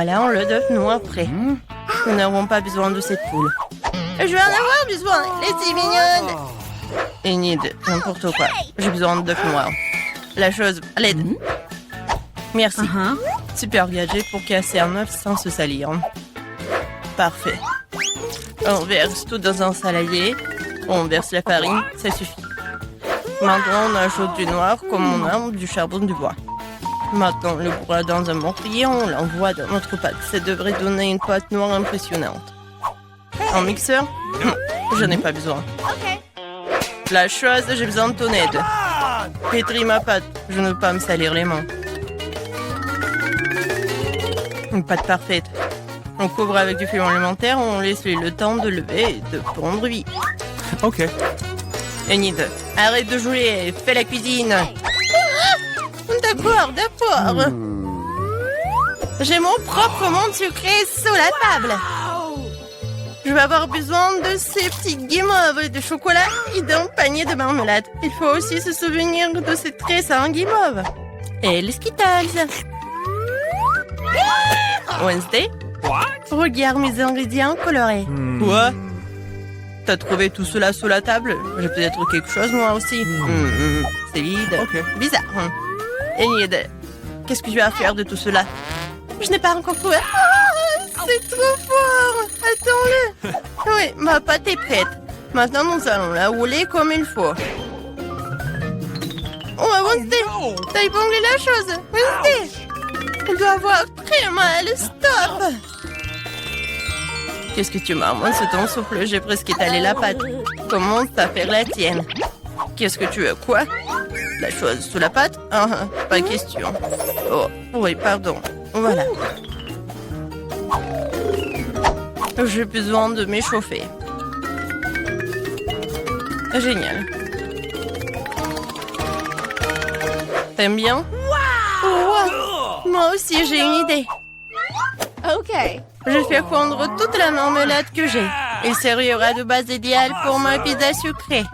Voilà, le d'œuf noir prêt. Nous n'avons pas besoin de cette poule. Je vais en avoir besoin. Laissez mignonne. Enid, n'importe quoi. J'ai besoin d'œufs noirs. La chose à l'aide. Merci. Super gadget pour casser un œuf sans se salir. Parfait. On verse tout dans un saladier. On verse la farine, ça suffit. Maintenant, on ajoute du noir comme on a du charbon du bois. Maintenant, on le broie dans un mortier, on l'envoie dans notre pâte. Ça devrait donner une pâte noire impressionnante. Un mixeur? Je n'ai pas besoin. La chose, j'ai besoin de ton aide. Pétris ma pâte, je ne veux pas me salir les mains. Une pâte parfaite. On couvre avec du fluor alimentaire, on laisse le temps de lever et de pondre vite. Ok. Enid, arrête de jouer, fais la cuisine. D'accord. J'ai mon propre monde sucré sous la table. Je vais avoir besoin de ces petits guimauves de chocolat et d'un panier de marmelade. Il faut aussi se souvenir de ces très sains guimauves. Et les Skittles. Wednesday, regarde mes ingrédients colorés. Quoi? T'as trouvé tout cela sous la table? J'ai peut-être quelque chose moi aussi. C'est vide. Bizarre. Enid, qu'est-ce que tu vas faire de tout cela? Je n'ai pas encore trouvé. C'est trop fort. Attends-le. Oui, ma pâte est prête. Maintenant, nous allons la rouler comme il faut. Oh, Wednesday, t'as épinglé la chose. Wednesday, elle doit avoir très mal. Stop. Qu'est-ce que tu marmonnes sous ton souffle? J'ai presque étalé la pâte. Commence à faire la tienne. Qu'est-ce que tu veux? Quoi? La chose sous la pâte? Pas question. Oh, oui, pardon. Voilà. J'ai besoin de m'échauffer. Génial. T'aimes bien? Wow! Moi aussi, j'ai une idée. Ok. Je fais fondre toute la marmelade que j'ai. Il servira de base idéale pour ma pizza sucrée.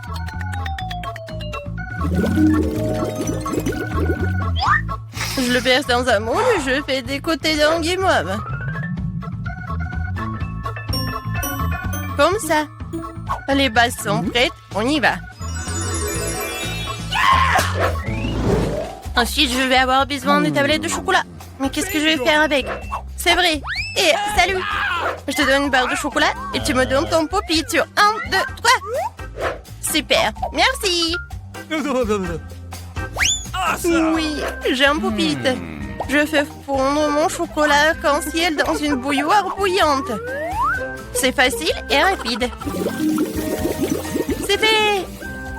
Je le verse dans un moule et je fais des côtés d'un guimauve. Comme ça. Les bases sont prêtes, on y va. Ensuite, je vais avoir besoin des tablettes de chocolat. Mais qu'est-ce que je vais faire avec? C'est vrai. Et salut. Je te donne une barre de chocolat et tu me donnes ton pop-it sur 1, 2, 3. Super. Merci. Oui, j'ai un pop-it. Je fais fondre mon chocolat arc-en-ciel dans une bouilloire bouillante. C'est facile et rapide. C'est fait.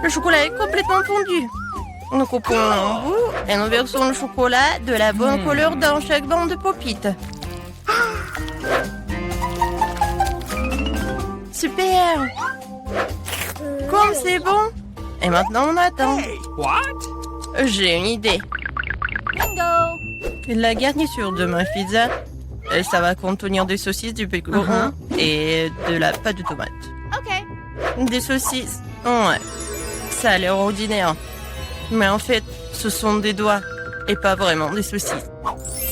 Le chocolat est complètement fondu. Nous coupons en bout et nous versons le chocolat de la bonne couleur dans chaque bande de pop-it. Super. Comme c'est bon. Et maintenant on attend. J'ai une idée. La garniture de ma pizza, ça va contenir des saucisses, du bacon et de la pâte de tomate. Des saucisses. Ouais. Ça a l'air ordinaire. Mais en fait, ce sont des doigts et pas vraiment des saucisses.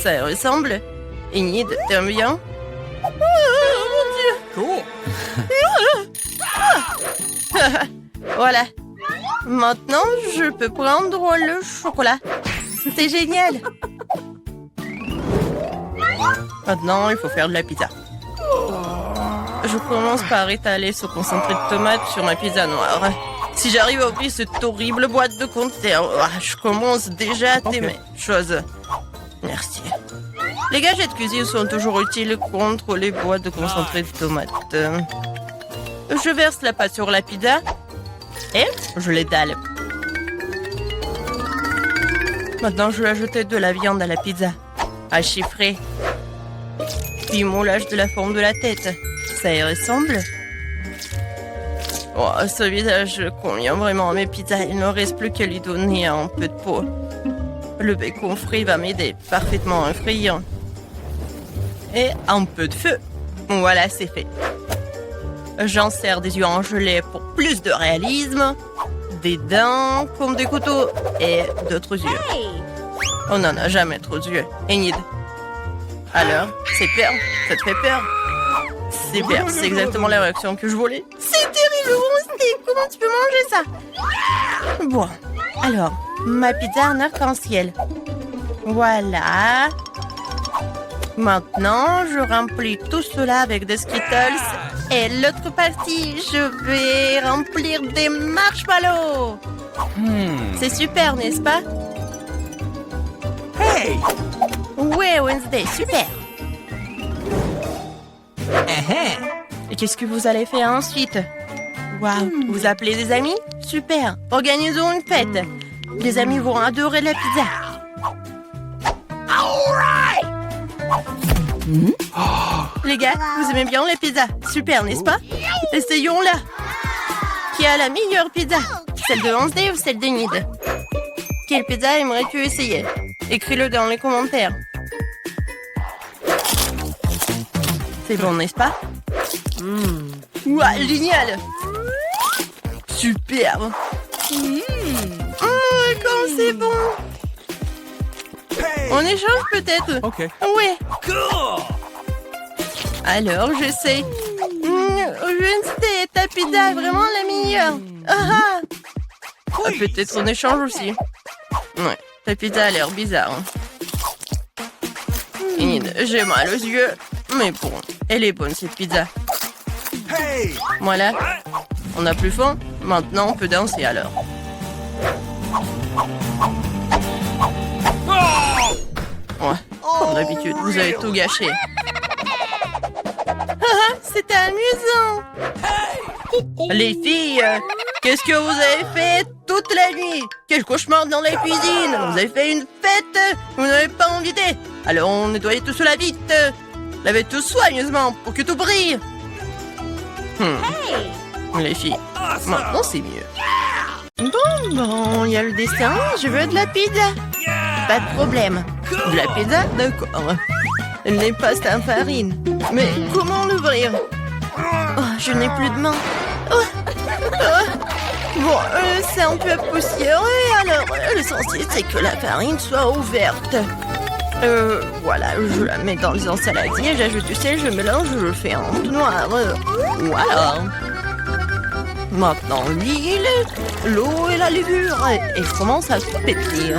Ça y ressemble. Enid, t'aimes bien? Oh mon Dieu! Voilà. Maintenant, je peux prendre le chocolat. C'est génial. Maintenant, il faut faire de la pizza. Je commence par étaler ce concentré de tomate sur ma pizza noire. Si j'arrive à ouvrir cette horrible boîte de conserve, je commence déjà à t'aimer. Chose. Merci. Les gadgets de cuisine sont toujours utiles contre les boîtes de concentré de tomates. Je verse la pâte sur la pizza et je l'étale. Maintenant, je vais ajouter de la viande à la pizza. À chiffrer. Puis moulage de la forme de la tête. Ça y ressemble. Oh, ce visage convient vraiment à mes pizzas. Il ne reste plus qu'à lui donner un peu de peau. Le bacon frit va m'aider parfaitement à frire. Et un peu de feu. Voilà, c'est fait. J'en sers des yeux en gelée pour plus de réalisme. Des dents comme des couteaux et d'autres yeux. On n'en a jamais trop d'yeux. Enid, Alors, c'est peur? Ça te fait peur? Super, c'est exactement la réaction que je voulais. C'est terrible, Wednesday. Comment tu peux manger ça? Bon, alors, ma pizza en arc-en-ciel. Voilà. Maintenant, je remplis tout cela avec des Skittles. Et l'autre partie, je vais remplir des marshmallows. C'est super, n'est-ce pas? Hey! Ouais, Wednesday, super. Et qu'est-ce que vous allez faire ensuite? Waouh, vous appelez des amis? Super, organisons une fête. Les amis vont adorer la pizza. Les gars, vous aimez bien les pizzas? Super, n'est-ce pas? Essayons-la. Qui a la meilleure pizza? Celle de Wednesday ou celle d'Enid? Quelle pizza aimerais-tu essayer? Écris-le dans les commentaires. C'est bon, n'est-ce pas? Ouah, génial! Superbe! Oh, comme c'est bon! On échange peut-être? Okay. Ouais. Cool! Alors, j'essaie. Wednesday, ta pizza est vraiment la meilleure. Ah, ah. Peut-être on échange aussi. Ouais, ta pizza a l'air bizarre. Enid, j'ai mal aux yeux. Mais bon, elle est bonne cette pizza. Hey! Voilà. On n'a plus faim. Maintenant, on peut danser alors. Ouais, comme d'habitude, vous avez tout gâché. Ah, c'était amusant. Les filles, qu'est-ce que vous avez fait toute la nuit? Quel cauchemar dans la cuisine. Vous avez fait une fête. Vous n'avez pas invité. Alors on nettoyait tout cela vite. Lavez tout soigneusement pour que tout brille. Les filles, maintenant c'est mieux. Bon, il y a le dessin. Je veux de la pizza. Pas de problème. De la pizza? D'accord. Elle n'est pas en farine. Mais comment l'ouvrir? Oh, je n'ai plus de main. Bon, c'est un peu poussiéreux, alors l'essentiel c'est que la farine soit ouverte. Voilà, je la mets dans les ensaladiers, j'ajoute du sel, je mélange, je fais un tout noir. Voilà. Maintenant l'huile, l'eau et la levure, et je commence à tout pétrir.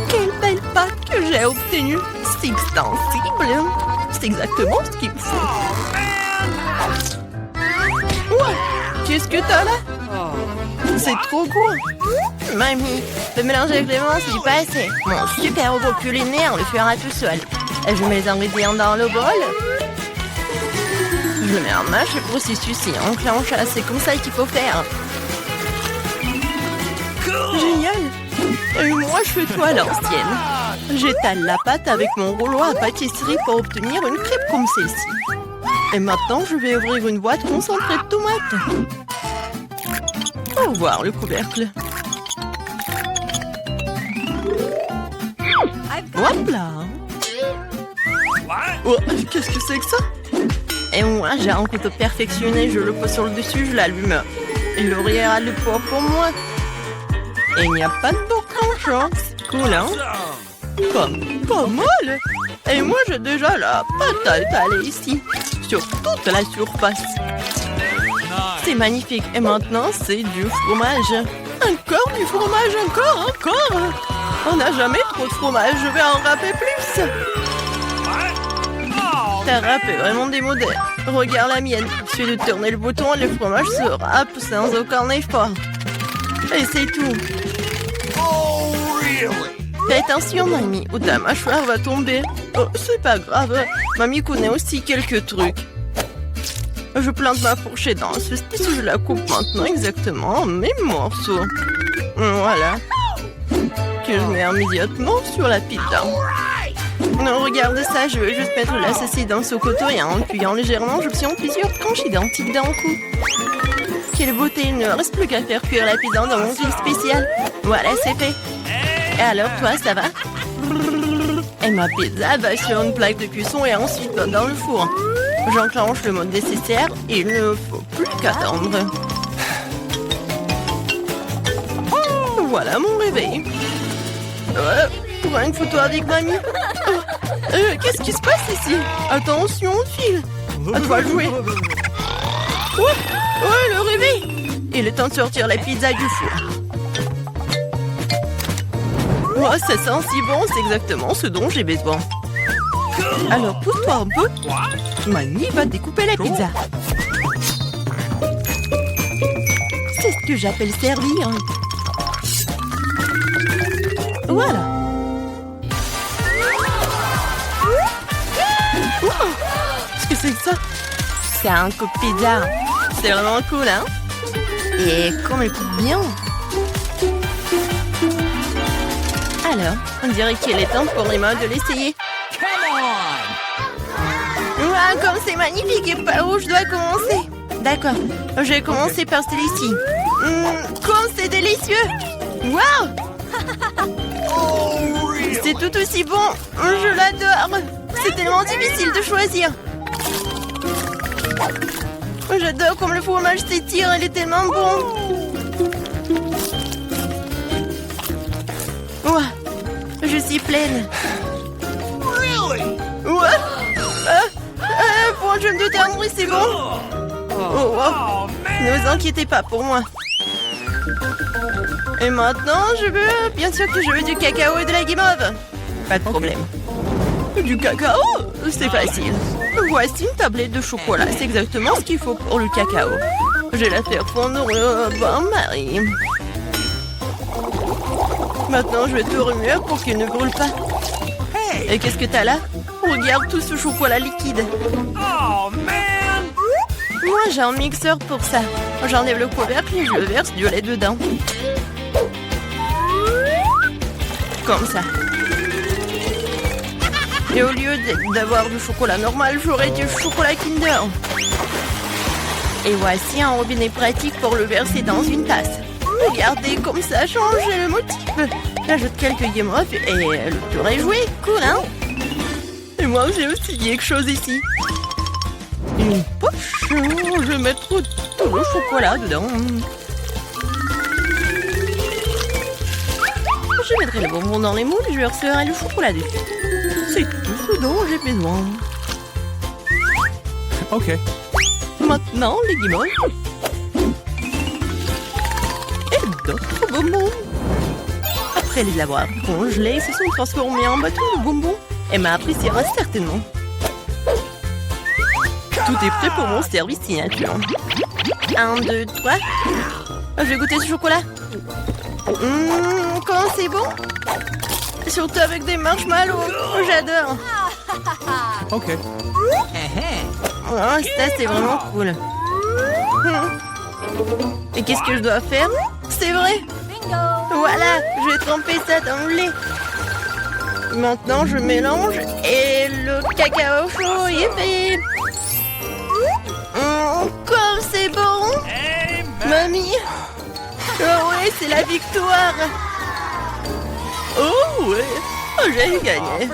Quelle belle pâte que j'ai obtenue. C'est extensible. C'est exactement ce qu'il me faut. Ouais, qu'est-ce que t'as là? C'est trop cool. Mamie, le mélange avec les mains, c'est pas assez. Mon super robot culinaire le fera tout seul. Je mets les ingrédients dans le bol. Je le mets en marche, le processus est enclenché. C'est comme ça qu'il faut faire. Génial. Et moi, je fais tout à l'ancienne. J'étale la pâte avec mon rouleau à pâtisserie pour obtenir une crêpe comme celle-ci. Et maintenant, je vais ouvrir une boîte concentrée de tomates. Au revoir le couvercle. Voilà. Oh, qu'est-ce que c'est que ça? Et moi, j'ai un couteau perfectionné. Je le pose sur le dessus, je l'allume. Et l'oreiller a le poids pour moi. Et il n'y a pas de boucan, hein. C'est cool, hein? Pas mal. Et moi, j'ai déjà la pâte à étaler ici, sur toute la surface. C'est magnifique. Et maintenant, c'est du fromage. Encore du fromage, encore. On n'a jamais trop de fromage. Je vais en râper plus. Ta râpe est vraiment démodée. Regarde la mienne. Il suffit de tourner le bouton et le fromage se râpe sans aucun effort. Et c'est tout. Fais attention, mamie, ou ta mâchoire va tomber. Oh, c'est pas grave. Mamie connaît aussi quelques trucs. Je plante ma fourchette dans la saucisse, je la coupe maintenant exactement en mes morceaux. Voilà. Que je mets immédiatement sur la pizza. Non, regarde ça, je veux juste mettre la saucisse dans ce couteau et en appuyant légèrement, j'obtiens plusieurs tranches identiques d'un coup. Quelle beauté, il ne reste plus qu'à faire cuire la pizza dans mon huile spéciale. Voilà, c'est fait. Et alors, toi, ça va? Et ma pizza va sur une plaque de cuisson et ensuite va dans le four. J'enclenche le mode nécessaire et il ne faut plus qu'attendre. Voilà mon réveil. Prends une photo avec mamie. Oh, Qu'est-ce qui se passe ici? Attention, file. À toi de jouer. Ouais, le réveil. Il est temps de sortir la pizza du four. Oh, ça sent si bon, c'est exactement ce dont j'ai besoin. Alors, pousse-toi un peu. Mamie va découper la pizza. C'est ce que j'appelle servir. Voilà. Oh, qu'est-ce que c'est que ça? C'est un coupe pizza. C'est vraiment cool, hein? Et comme elle coupe bien. Alors, on dirait qu'il est temps pour Emma de l'essayer. Wow, comme c'est magnifique et par où je dois commencer? D'accord, je vais commencer par celui-ci. Comme c'est délicieux! Wow! C'est tout aussi bon. Je l'adore. C'est tellement difficile de choisir. J'adore comme le fromage s'étire. Il est tellement bon. Ouah, je suis pleine. Ouah. Pour un jeune de tendresse, c'est bon. Oh, wow. Ne vous inquiétez pas pour moi. Et maintenant, bien sûr que je veux du cacao et de la guimauve. Pas de problème. Du cacao? C'est facile. Voici une tablette de chocolat. C'est exactement ce qu'il faut pour le cacao. Je vais la faire fondre au bain-marie. Maintenant, je vais tout remuer pour qu'il ne brûle pas. Et qu'est-ce que t'as là? Regarde tout ce chocolat liquide. Oh, man! Moi, j'ai un mixeur pour ça. J'enlève le couvercle et je verse du lait dedans. Comme ça. Et au lieu d'avoir du chocolat normal, j'aurai du chocolat Kinder. Et voici un robinet pratique pour le verser dans une tasse. Regardez comme ça change le motif. J'ajoute quelques guimauves et le tour est joué. Cool, hein? Et moi, j'ai aussi quelque chose ici. Une poche. Je vais mettre tout le chocolat dedans. Je mettrai le bonbon dans les moules et je verserai le chocolat dessus. C'est tout ce dont j'ai besoin. Ok. Maintenant, les guimauves. Et d'autres bonbons. Après les avoir congelés, ils se sont transformés en bâtons de bonbons. Emma appréciera certainement. Tout est prêt pour mon service signature. 1, 2, 3. Je vais goûter ce chocolat. Comment c'est bon? Surtout avec des marshmallows. J'adore. Ok. Oh, ça, c'est vraiment cool. Et qu'est-ce que je dois faire? C'est vrai. Voilà, je vais tremper ça dans le lait. Maintenant, je mélange et le cacao chaud est fait. Comme c'est bon. Mamie. Oh ouais, c'est la victoire. Oh ouais, j'ai gagné.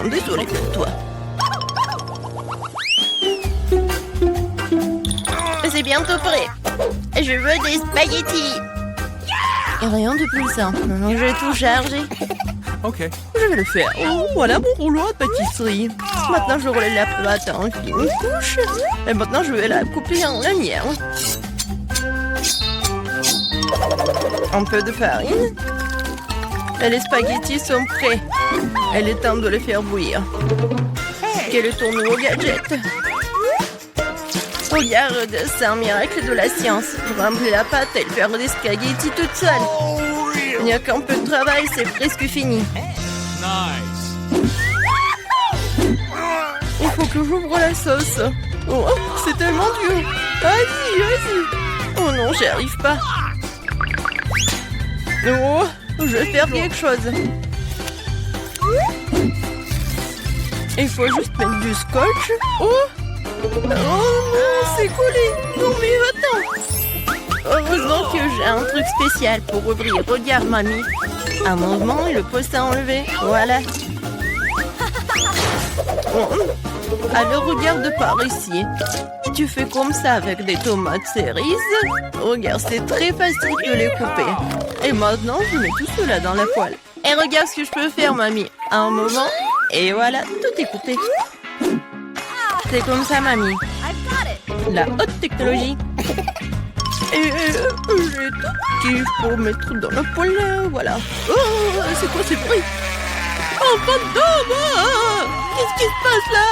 Désolée pour toi. C'est bientôt prêt. Je veux des spaghettis. Et rien de plus simple. Je vais tout charger. Ok. Je vais le faire. Oh, voilà mon rouleau de pâtisserie. Maintenant, je roule la pâte en fine couche. Et maintenant, je vais la couper en lanière. Un peu de farine. Et les spaghettis sont prêts. Il est temps de les faire bouillir. Quel tourne au gadget. Regarde, c'est un miracle de la science. Pour remplir la pâte et faire des spaghettis toute seule. Il n'y a qu'un peu de travail, c'est presque fini. Nice. Il faut que j'ouvre la sauce. Oh, c'est tellement dur. Vas-y, vas-y. Oh non, j'y arrive pas. Oh, je vais faire quelque chose. Il faut juste mettre du scotch. Oh, oh non, c'est collé. Non mais attends. Heureusement que j'ai un truc spécial pour ouvrir. Regarde, mamie. Un mouvement et le poste à enlever. Voilà. Oh. Alors regarde par ici. Si tu fais comme ça avec des tomates cerises, regarde, c'est très facile de les couper. Et maintenant, je mets tout cela dans la poêle. Et regarde ce que je peux faire, mamie. À un moment, Et voilà, tout est coupé. C'est comme ça, mamie. I've got it. La haute technologie. Et j'ai tout ce qu'il faut mettre dans le poulet, voilà. Oh, c'est quoi ces bruits? Oh, fantôme! Qu'est-ce qui se passe là?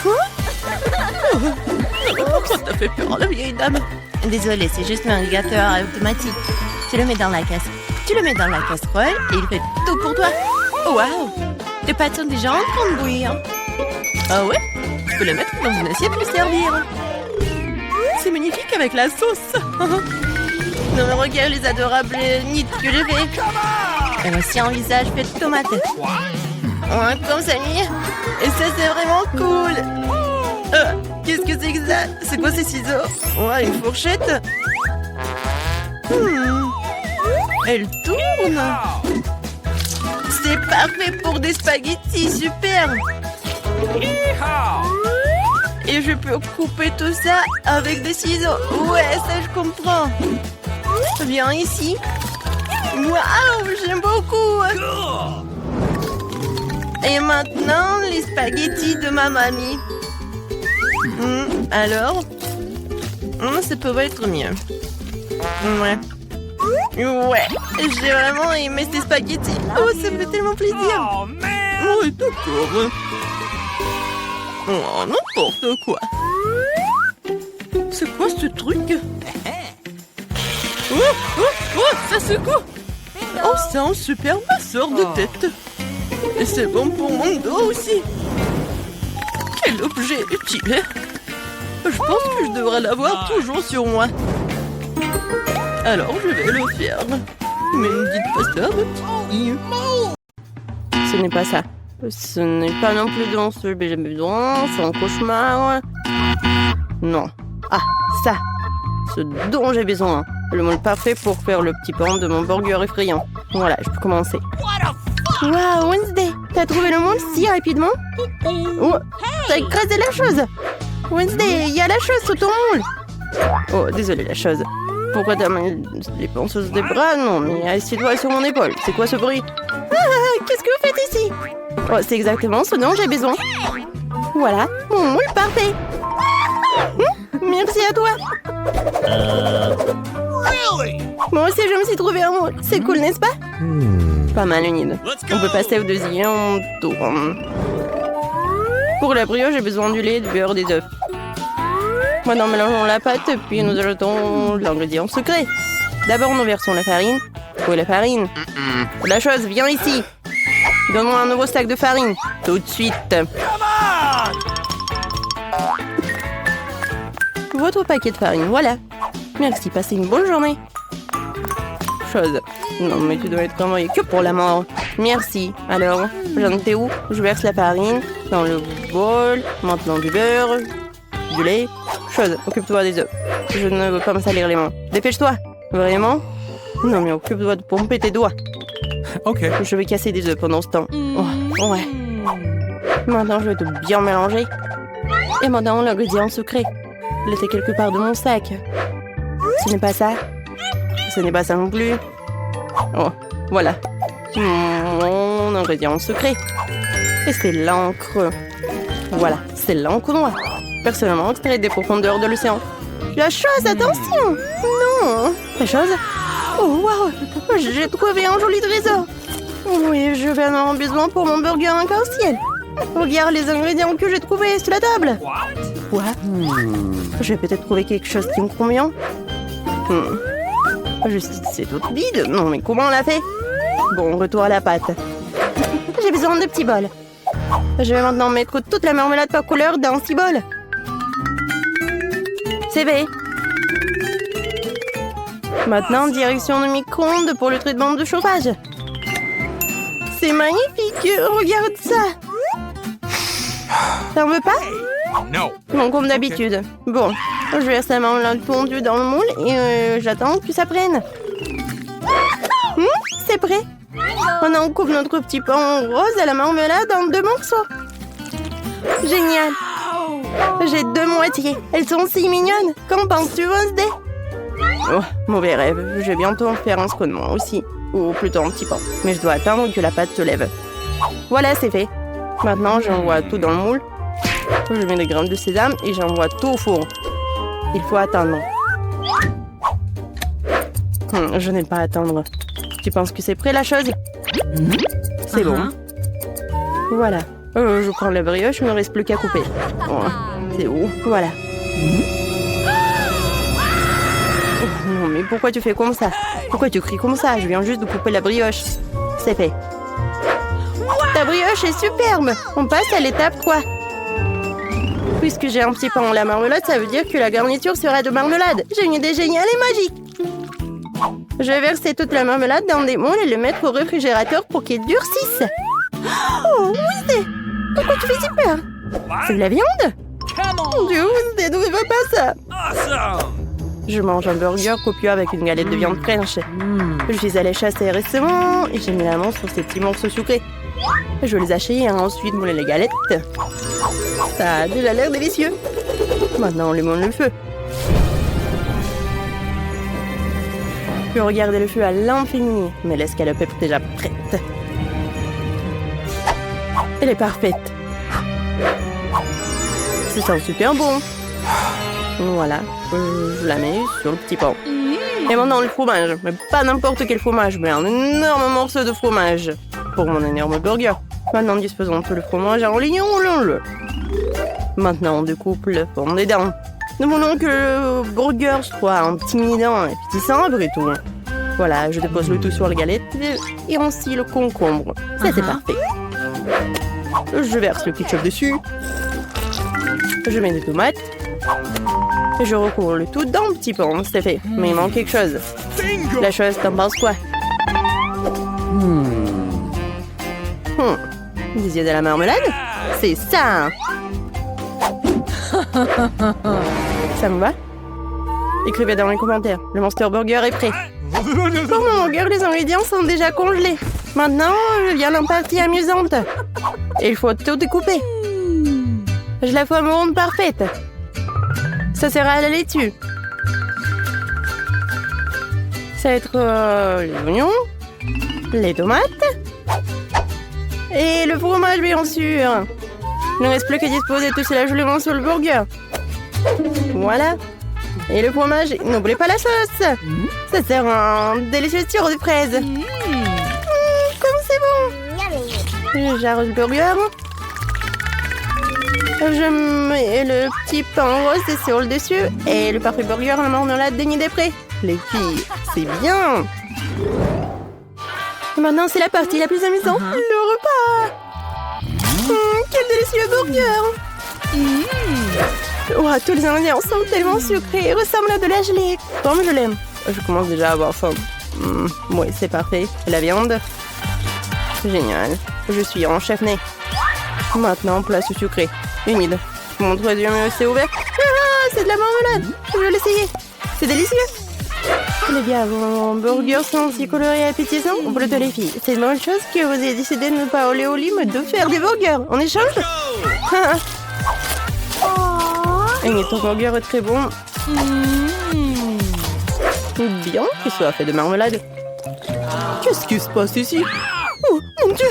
Quoi? Pourquoi t'as fait peur à la vieille dame? Désolée, c'est juste un radiateur automatique. Tu le mets dans la casserole. Tu le mets dans la casserole et il fait tout pour toi. Oh, waouh! Tes pâtes sont déjà en train de bouillir. Ah ouais? Je peux le mettre dans une assiette pour servir. C'est magnifique avec la sauce. Non mais regarde les adorables nids que j'ai fait. Et voici un visage fait de tomates. Ouais, comme ça, et ça c'est vraiment cool. Qu'est-ce que c'est que ça? C'est quoi ces ciseaux? Ouais, une fourchette. Elle tourne. C'est parfait pour des spaghettis, super. Et je peux couper tout ça avec des ciseaux. Ouais, ça je comprends. Viens ici. Waouh, j'aime beaucoup. Et maintenant, les spaghettis de ma mamie. Alors ça peut être mieux. Ouais. Ouais, j'ai vraiment aimé ces spaghettis. Oh, ça me fait tellement plaisir. Oh, man. Oui, d'accord. Oh, n'importe quoi. C'est quoi ce truc? Oh, ça secoue. Oh, c'est un super masseur de tête. Et c'est bon pour mon dos aussi. Quel objet utile. Je pense que je devrais l'avoir toujours sur moi. Alors, je vais le faire. Mais ne dites pas ça, petit. Ce n'est pas ça. Ce n'est pas non plus dans ce que j'ai besoin. C'est un cauchemar. Non. Ah, ça. Ce dont j'ai besoin. Le moule parfait pour faire le petit pain de mon burger effrayant. Voilà, je peux commencer. Waouh, Wednesday, t'as trouvé le moule si rapidement? Oh, t'as écrasé la chose. Wednesday, il y a la chose sous ton moule. Oh, désolé la chose. Pourquoi t'as mis les penseuses des bras? Non, mais assieds-toi sur mon épaule. C'est quoi ce bruit? Ah, qu'est-ce que vous faites ici? Oh, c'est exactement ce dont j'ai besoin. Voilà, mon moule parfait. Merci à toi. Moi aussi, je me suis trouvé un moule. C'est cool, n'est-ce pas? Pas mal, Unide. On peut passer au deuxième tour. Pour la brioche, j'ai besoin du lait, du beurre, des œufs. Maintenant, mélangeons la pâte, puis nous ajoutons l'ingrédient secret. D'abord, nous versons la farine. Où est la farine? La chose, viens ici. Donne-moi un nouveau sac de farine. Tout de suite. Votre paquet de farine, voilà. Merci, passez une bonne journée. Chose. Non, mais tu dois être envoyé que pour la mort. Merci. Alors, j'en étais où? Je verse la farine dans le bol. Maintenant du beurre, du lait. Chose, occupe-toi des œufs. Je ne veux pas me salir les mains. Dépêche-toi. Vraiment? Non, mais occupe-toi de pomper tes doigts. Ok. Je vais casser des œufs pendant ce temps. Oh, ouais. Maintenant, je vais tout bien mélanger. Et maintenant, l'ingrédient secret. Il était quelque part de mon sac. Ce n'est pas ça. Ce n'est pas ça non plus. Oh, voilà. Mon ingrédient secret. Et c'est l'encre. Voilà, c'est l'encre noire. Personnellement extraite des profondeurs de l'océan. La chose, attention! Non! La chose? Oh, waouh! J'ai trouvé un joli trésor. Oui, je vais en avoir besoin pour mon burger arc-en-ciel. Regarde les ingrédients que j'ai trouvés sur la table. Quoi? Je vais peut-être trouver quelque chose qui me convient. Juste, c'est toute vide. Non, mais comment on l'a fait? Bon, retour à la pâte. J'ai besoin de petits bols. Je vais maintenant mettre toute la marmelade par couleur dans un petit bol. C'est fait. Maintenant, direction du micro-ondes pour le traitement de chauffage. C'est magnifique. Regarde ça. T'en veux pas? No. Bon, comme d'habitude. Bon, je verse la marmelade fondue dans le moule et j'attends que ça prenne. C'est prêt. On coupe notre petit pain rose à la marmelade en 2 morceaux. Génial. J'ai 2 moitiés. Elles sont si mignonnes. Qu'en penses-tu, Wednesday? Oh, mauvais rêve. Je vais bientôt en faire un scone moi aussi. Ou plutôt un petit pain. Mais je dois attendre que la pâte se lève. Voilà, c'est fait. Maintenant, j'envoie tout dans le moule. Je mets des graines de sésame et j'envoie tout au four. Il faut attendre. Je n'aime pas attendre. Tu penses que c'est prêt la chose? C'est bon. Voilà. Je prends la brioche, il ne me reste plus qu'à couper. Oh, c'est où? Voilà. Oh, non, mais pourquoi tu fais comme ça? Pourquoi tu cries comme ça? Je viens juste de couper la brioche. C'est fait. Ta brioche est superbe. On passe à l'étape 3. Puisque j'ai un petit pain en la marmelade, ça veut dire que la garniture sera de marmelade. J'ai une idée géniale et magique. Je vais verser toute la marmelade dans des moules et le mettre au réfrigérateur pour qu'il durcisse. Oh, oui, pourquoi tu fais si peur? C'est de la viande? Mon Dieu, Wednesday, ne fais pas ça. Awesome! Je mange un burger copieux avec une galette de viande fraîche. Je suis allée chasser récemment et j'ai mis la main sur ces petits morceaux sucrés. Je les hacher et ensuite mouler les galettes. Ça a déjà l'air délicieux. Maintenant, on lui monte le feu. Je peux regarder le feu à l'infini, mais l'escalope est déjà prête. Elle est parfaite. Ça sent super bon. Voilà, je la mets sur le petit pain. Et maintenant le fromage, mais pas n'importe quel fromage, mais un énorme morceau de fromage pour mon énorme burger. Maintenant disposons tout le fromage en ligne, roulons-le. Maintenant on découpe le fond des dents. Nous voulons que le burger soit un petit mini-dent et petit sang après tout. Voilà, je dépose le tout sur la galette et ainsi le concombre. Ça c'est parfait. Je verse le ketchup dessus. Je mets des tomates. Et je recouvre le tout dans un petit pain, c'est fait. Mais il manque quelque chose. Bingo! La chose, t'en penses quoi? Des yeux de la marmelade? C'est ça! Ça me va? Écrivez dans les commentaires. Le Monster Burger est prêt. Pour mon burger, les ingrédients sont déjà congelés. Maintenant, vient la partie amusante. Et il faut tout découper. Je la forme ronde parfaite. Ça sera à la laitue. Ça va être les oignons, les tomates et le fromage, bien sûr. Il ne reste plus qu'à disposer tout cela joliment sur le burger. Voilà. Et le fromage, n'oubliez pas la sauce. Ça sert un délicieux sirop de fraises. Comme c'est bon. J'arrose le burger. Je mets le petit pain rose sur le dessus et le parfait burger en marmelade de Nid des Prés. Les filles, c'est bien. Et maintenant, c'est la partie la plus amusante, le repas. Quel délicieux burger. Oh, tous les ingrédients sont tellement sucrés et ressemblent à de la gelée. Comme je l'aime. Je commence déjà à avoir faim. Oui, c'est parfait. Et la viande? Génial. Je suis en chef-né. Maintenant, place au sucré. Humide. Mon troisième œil s'est ouvert. Ah, c'est de la marmelade. Je vais l'essayer. C'est délicieux. Les gars, vos burgers sont si colorés et appétissants. Pour toutes les filles, c'est une bonne chose que vous ayez décidé de ne pas aller au lit, mais de faire des burgers. En échange. Et ton burger est très bon. Bien qu'il soit fait de marmelade. Qu'est-ce qui se passe ici? Oh, mon Dieu!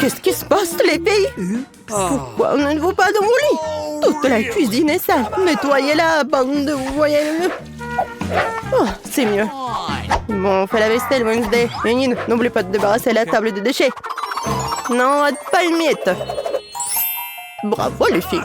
Qu'est-ce qui se passe, les filles? Pourquoi n'êtes-vous pas dans mon lit? Toute la cuisine est sale. Nettoyez-la, bande de voyelles. Oh, c'est mieux. Bon, on fait la vaisselle, Wednesday. Ménine, n'oublie pas de débarrasser la table de déchets. Non, pas une miette. Bravo, les filles.